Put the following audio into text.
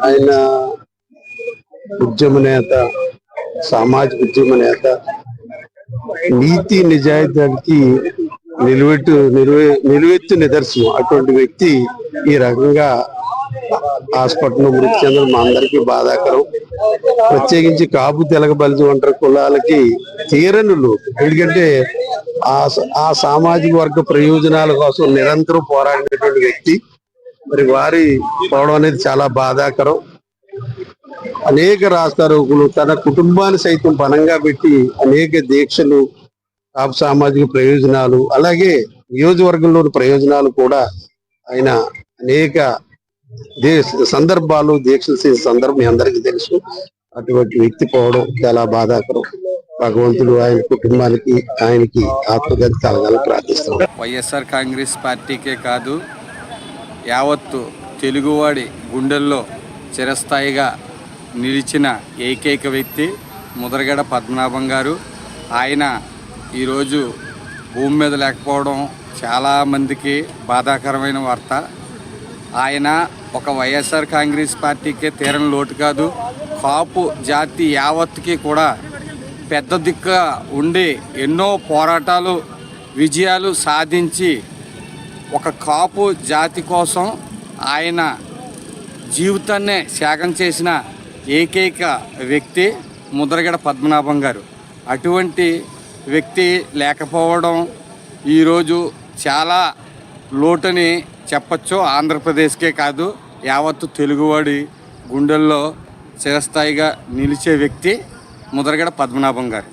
ఆయన ఉద్యమ నేత, సామాజిక ఉద్యమ నేత, నీతి నిజాయితీకి నిలువెత్తు నిదర్శనం. అటువంటి వ్యక్తి ఈ రకంగా హాస్పిటల్లో మృతి చెందడం మా అందరికీ బాధాకరం. ప్రత్యేకించి కాపు, తెలగ, బలిజ, ఒంటరి కులాలకి తీరని లోటు. ఎందుకంటే ఆ సామాజిక వర్గ ప్రయోజనాల కోసం నిరంతరం పోరాడినటువంటి వ్యక్తి. మరి వారి పోవడం అనేది చాలా బాధాకరం. అనేక రాస్తారోకులు, తన కుటుంబాన్ని సైతం పణంగా పెట్టి అనేక దీక్షలు, కాపు సామాజిక ప్రయోజనాలు, అలాగే నియోజకవర్గంలోని ప్రయోజనాలు కూడా ఆయన అనేక సందర్భాలు దీక్షలు చేసే సందర్భం మీ అందరికీ తెలుసు. అటువంటి వ్యక్తి పోవడం చాలా బాధాకరం. భగవంతుడు ఆయన కుటుంబానికి, ఆయనకి ఆత్మగతి కలగాలని ప్రార్థిస్తున్నాం. వైఎస్ఆర్ కాంగ్రెస్ పార్టీకే కాదు, యావత్తు తెలుగువాడి గుండెల్లో చిరస్థాయిగా నిలిచిన ఏకైక వ్యక్తి ముద్రగడ పద్మనాభం గారు. ఆయన ఈరోజు భూమి మీద లేకపోవడం చాలామందికి బాధాకరమైన వార్త. ఆయన ఒక వైఎస్ఆర్ కాంగ్రెస్ పార్టీకే తీరని లోటు కాదు, కాపు జాతి యావత్తుకి కూడా పెద్ద దిక్కుగా ఉండి ఎన్నో పోరాటాలు, విజయాలు సాధించి ఒక కాపు జాతి కోసం ఆయన జీవితాన్నే త్యాగం చేసిన ఏకైక వ్యక్తి ముద్రగడ పద్మనాభం గారు. అటువంటి వ్యక్తి లేకపోవడం ఈరోజు చాలా లోటని చెప్పచ్చు. ఆంధ్రప్రదేశ్కే కాదు, యావత్తు తెలుగువాడి గుండెల్లో చిరస్థాయిగా నిలిచే వ్యక్తి ముద్రగడ పద్మనాభం గారు.